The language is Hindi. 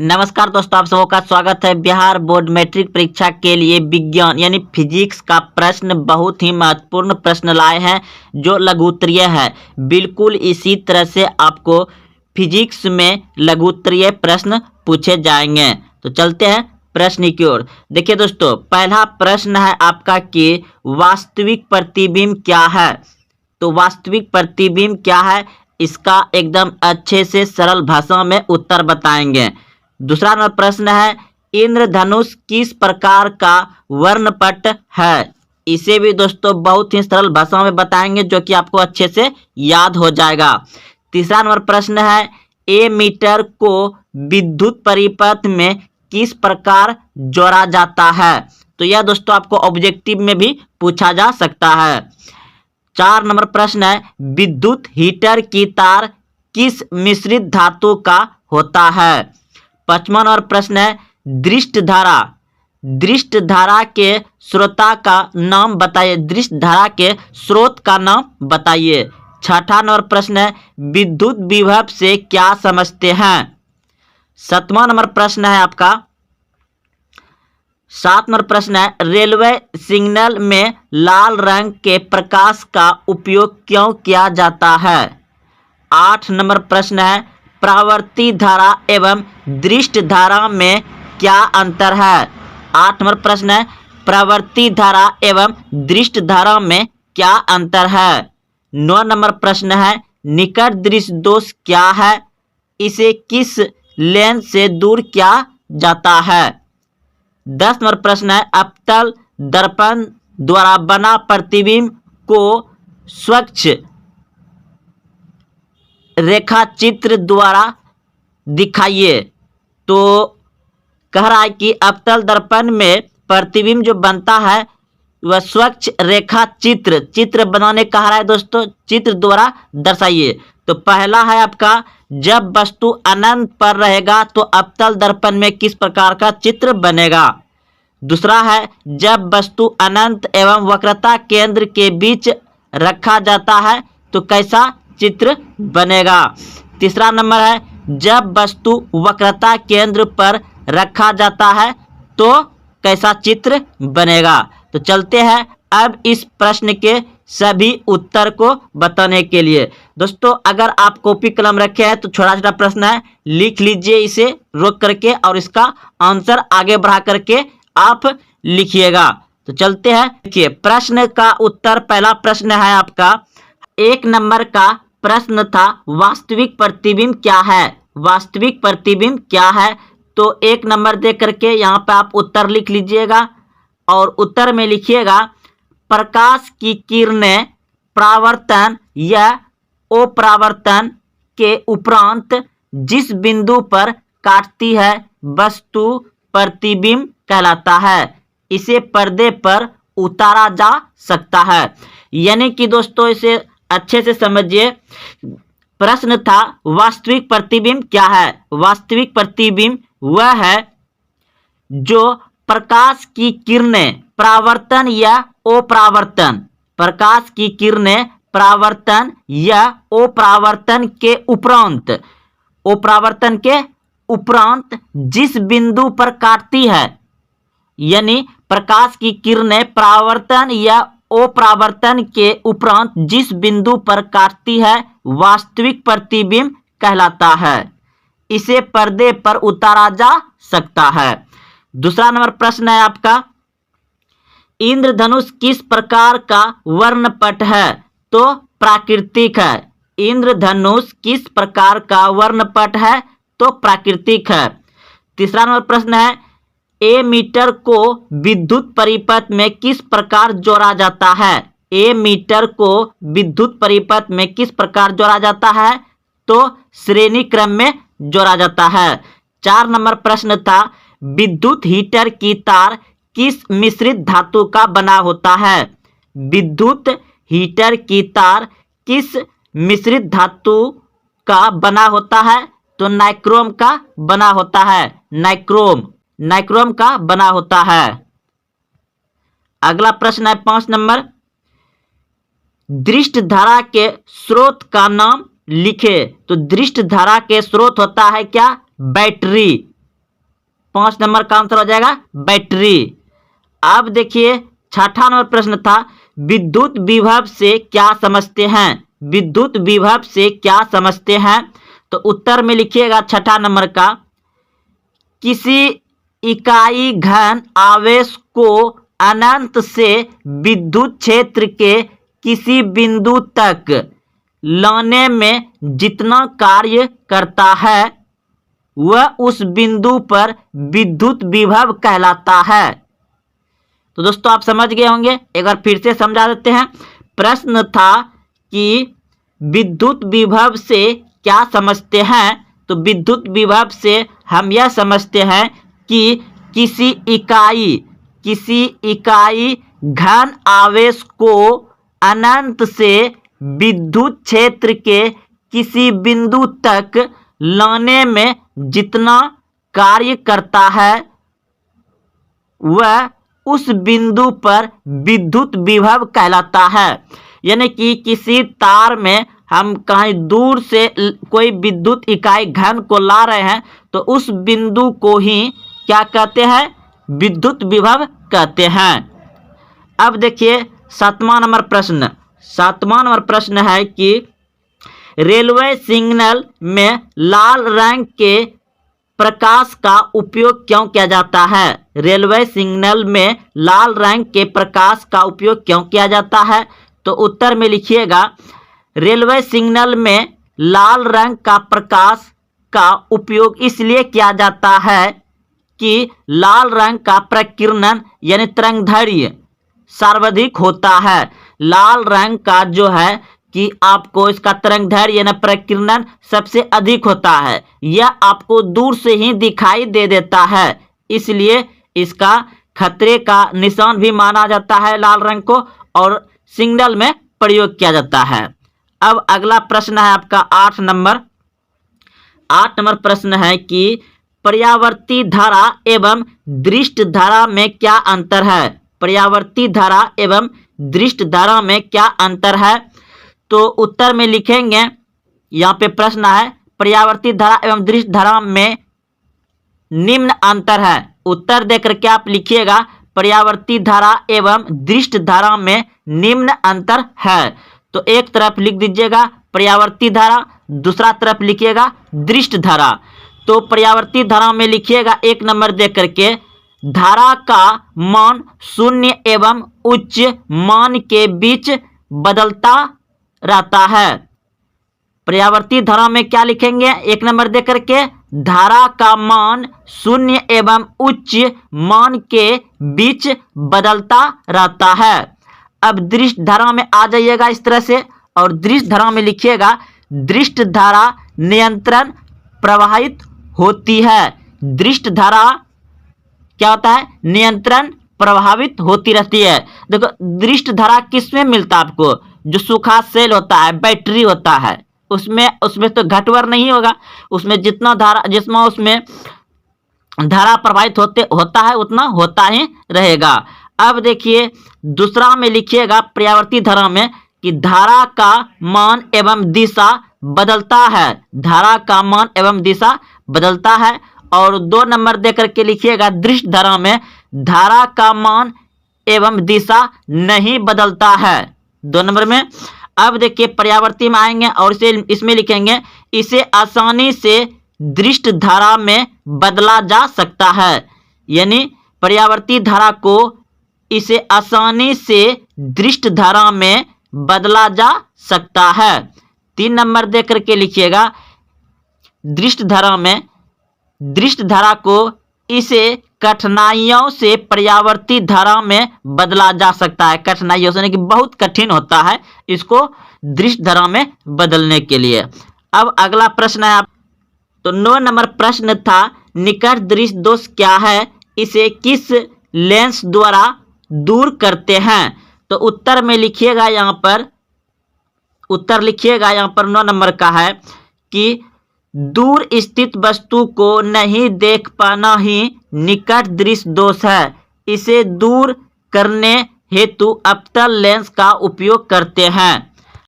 नमस्कार दोस्तों, आप सबों का स्वागत है। बिहार बोर्ड मैट्रिक परीक्षा के लिए विज्ञान यानी फिजिक्स का प्रश्न बहुत ही महत्वपूर्ण प्रश्न लाए हैं जो लघुत्तरीय है। बिल्कुल इसी तरह से आपको फिजिक्स में लघुत्तरीय प्रश्न पूछे जाएंगे। तो चलते हैं प्रश्न की ओर। देखिए दोस्तों, पहला प्रश्न है आपका कि वास्तविक प्रतिबिंब क्या है। तो वास्तविक प्रतिबिंब क्या है, इसका एकदम अच्छे से सरल भाषा में उत्तर बताएंगे। दूसरा नंबर प्रश्न है, इंद्रधनुष किस प्रकार का वर्णपट है। इसे भी दोस्तों बहुत ही सरल भाषा में बताएंगे जो कि आपको अच्छे से याद हो जाएगा। तीसरा नंबर प्रश्न है, एमीटर को विद्युत परिपथ में किस प्रकार जोड़ा जाता है। तो यह दोस्तों आपको ऑब्जेक्टिव में भी पूछा जा सकता है। 4 नंबर प्रश्न है, विद्युत हीटर की तार किस मिश्रित धातु का होता है। 5वां नंबर प्रश्न है, दृष्ट धारा के स्रोता का नाम बताइए। दृष्ट धारा के स्रोत का नाम बताइए। 6वां नंबर प्रश्न है, विद्युत विभव से क्या समझते हैं। 7वां नंबर प्रश्न है आपका 7 नंबर प्रश्न है, रेलवे सिग्नल में लाल रंग के प्रकाश का उपयोग क्यों किया जाता है। 8 नंबर प्रश्न है, प्रवर्ती धारा एवं दृष्ट धारा में क्या अंतर है। 8 नंबर प्रश्न है, प्रवर्ती धारा एवं दृष्ट धारा में क्या अंतर है। 9 नंबर प्रश्न है, निकट दृष्टि दोष क्या है, इसे किस लेंस से दूर किया जाता है। 10 नंबर प्रश्न है, अवतल दर्पण द्वारा बना प्रतिबिंब को स्वच्छ रेखा चित्र द्वारा दिखाइए। तो कह रहा है कि अवतल दर्पण में प्रतिबिंब जो बनता है वह स्वच्छ रेखा चित्र बनाने कह रहा है दोस्तों, चित्र द्वारा दर्शाइए। तो पहला है आपका, जब वस्तु अनंत पर रहेगा तो अवतल दर्पण में किस प्रकार का चित्र बनेगा। दूसरा है, जब वस्तु अनंत एवं वक्रता केंद्र के बीच रखा जाता है तो कैसा चित्र बनेगा। तीसरा नंबर है, जब वस्तु वक्रता केंद्र पर रखा जाता है तो कैसा चित्र बनेगा। तो चलते हैं अब इस प्रश्न के सभी उत्तर को बताने के लिए। दोस्तों अगर आप कॉपी कलम रखे हैं तो छोटा छोटा प्रश्न है, लिख लीजिए इसे रोक करके और इसका आंसर आगे बढ़ा करके आप लिखिएगा। तो चलते हैं। देखिए प्रश्न का उत्तर, पहला प्रश्न है आपका 1 नंबर का प्रश्न था, वास्तविक प्रतिबिंब क्या है। वास्तविक प्रतिबिंब क्या है, तो 1 नंबर दे करके यहाँ पे आप उत्तर लिख लीजिएगा और उत्तर में लिखिएगा, प्रकाश की किरणें परावर्तन या अपरावर्तन के उपरांत जिस बिंदु पर काटती है वस्तु प्रतिबिंब कहलाता है, इसे पर्दे पर उतारा जा सकता है। यानी कि दोस्तों इसे अच्छे से समझिए। प्रश्न था वास्तविक प्रतिबिंब क्या है। वास्तविक प्रतिबिंब वह है जो प्रकाश की किरणें परावर्तन या अपरावर्तन, प्रकाश की किरणें परावर्तन या अपरावर्तन के उपरांत, अपरावर्तन के उपरांत जिस बिंदु पर काटती है, यानी प्रकाश की किरणें परावर्तन या अपरावर्तन के उपरांत जिस बिंदु पर काटती है वास्तविक प्रतिबिंब कहलाता है, इसे पर्दे पर उतारा जा सकता है। दूसरा नंबर प्रश्न है आपका, इंद्रधनुष किस प्रकार का वर्णपट है, तो प्राकृतिक है। इंद्रधनुष किस प्रकार का वर्णपट है, तो प्राकृतिक है। तीसरा नंबर प्रश्न है, एमीटर को विद्युत परिपथ में किस प्रकार जोड़ा जाता है। एमीटर को विद्युत परिपथ में किस प्रकार जोड़ा जाता है, तो श्रेणी क्रम में जोड़ा जाता है। 4 नंबर प्रश्न था, विद्युत हीटर की तार किस मिश्रित धातु का बना होता है। विद्युत हीटर की तार किस मिश्रित धातु का बना होता है, तो नाइक्रोम का बना होता है। नाइक्रोम का बना होता है। अगला प्रश्न है 5 नंबर, दृष्ट धारा के स्रोत का नाम लिखे। तो दृष्ट धारा के स्रोत होता है क्या, बैटरी। 5 नंबर का आंसर हो जाएगा बैटरी। अब देखिए 6ठा नंबर प्रश्न था, विद्युत विभव से क्या समझते हैं? विद्युत विभव से क्या समझते हैं? तो उत्तर में लिखिएगा 6ठा नंबर का, किसी इकाई घन आवेश को अनंत से विद्युत क्षेत्र के किसी बिंदु तक लाने में जितना कार्य करता है वह उस बिंदु पर विद्युत विभव कहलाता है। तो दोस्तों आप समझ गए होंगे, एक बार फिर से समझा देते हैं। प्रश्न था कि विद्युत विभव से क्या समझते हैं? तो विद्युत विभव से हम यह समझते हैं कि किसी इकाई घन आवेश को अनंत से विद्युत क्षेत्र के किसी बिंदु तक लाने में जितना कार्य करता है वह उस बिंदु पर विद्युत विभव कहलाता है। यानी कि किसी तार में हम कहीं दूर से कोई विद्युत इकाई घन को ला रहे हैं तो उस बिंदु को ही क्या कहते हैं? विद्युत विभव कहते हैं। अब देखिए 7वां नंबर प्रश्न। 7वां नंबर प्रश्न है कि रेलवे सिग्नल में लाल रंग के प्रकाश का उपयोग क्यों किया जाता है? रेलवे सिग्नल में लाल रंग के प्रकाश का उपयोग क्यों किया जाता है? तो उत्तर में लिखिएगा, रेलवे सिग्नल में लाल रंग का प्रकाश का उपयोग इसलिए किया जाता है कि लाल रंग का प्रकीर्णन यानी तरंगदैर्घ्य सर्वाधिक होता है। लाल रंग का जो है कि आपको इसका तरंगदैर्घ्य यानी प्रकीर्णन सबसे अधिक होता है, यह आपको दूर से ही दिखाई दे देता है, इसलिए इसका खतरे का निशान भी माना जाता है लाल रंग को और सिग्नल में प्रयोग किया जाता है। अब अगला प्रश्न है आपका 8 नंबर। 8 नंबर प्रश्न है कि पर्यावर्ती धारा एवं दृष्ट धारा में क्या अंतर है? पर्यावर्ती धारा एवं दृष्ट धारा में क्या अंतर है? तो उत्तर में लिखेंगे, यहाँ पे प्रश्न है पर्यावर्ती धारा एवं दृष्ट धारा में निम्न अंतर है। उत्तर देकर के आप लिखिएगा पर्यावर्ती धारा एवं दृष्ट धारा में निम्न अंतर है। तो एक तरफ लिख दीजिएगा पर्यावर्ती धारा, दूसरा तरफ लिखिएगा दृष्ट धारा। तो पर्यावर्ती धारा में लिखिएगा 1 नंबर दे करके, धारा का मान शून्य एवं उच्च मान के बीच बदलता रहता है। पर्यावर्ती धारा में क्या लिखेंगे 1 नंबर दे करके, धारा का मान शून्य एवं उच्च मान के बीच बदलता रहता है। अब दृष्ट धारा में आ जाइएगा इस तरह से, और दृष्ट धारा में लिखिएगा दृष्ट धारा नियंत्रण प्रवाहित होती है। दृष्ट धारा क्या होता है? नियंत्रण प्रभावित होती रहती है। देखो दृष्ट धारा किसमें मिलता है आपको? जो सूखा सेल होता है, बैटरी होता है, उसमें तो घटवर नहीं होगा, उसमें जितना धारा उसमें धारा प्रवाहित होता है उतना होता ही रहेगा। अब देखिए दूसरा में लिखिएगा पर्यावर्ती धारा में कि धारा का मान एवं दिशा बदलता है। धारा का मान एवं दिशा बदलता है। और 2 नंबर देकर के लिखिएगा दृष्ट धारा में धारा का मान एवं दिशा नहीं बदलता है। 2 नंबर में। अब देखिए पर्यावर्ती में आएंगे और इसमें लिखेंगे इसे आसानी से दृष्ट धारा में बदला जा सकता है। यानी पर्यावर्ती धारा को इसे आसानी से दृष्ट धारा में बदला जा सकता है। 3 नंबर दे करके लिखिएगा दृष्ट धारा में, दृष्ट धारा को इसे कठिनाइयों से पर्यावर्ती धारा में बदला जा सकता है। कठिनाइयों से यानी कि बहुत कठिन होता है इसको दृष्ट धारा में बदलने के लिए। अब अगला प्रश्न है तो 9 नंबर प्रश्न था निकट दृष्ट दोष क्या है, इसे किस लेंस द्वारा दूर करते हैं? तो उत्तर में लिखिएगा यहाँ पर, उत्तर लिखिएगा यहाँ पर 9 नंबर का है कि दूर स्थित वस्तु को नहीं देख पाना ही निकट दृष्टि दोष है। इसे दूर करने हेतु अवतल लेंस का उपयोग करते हैं।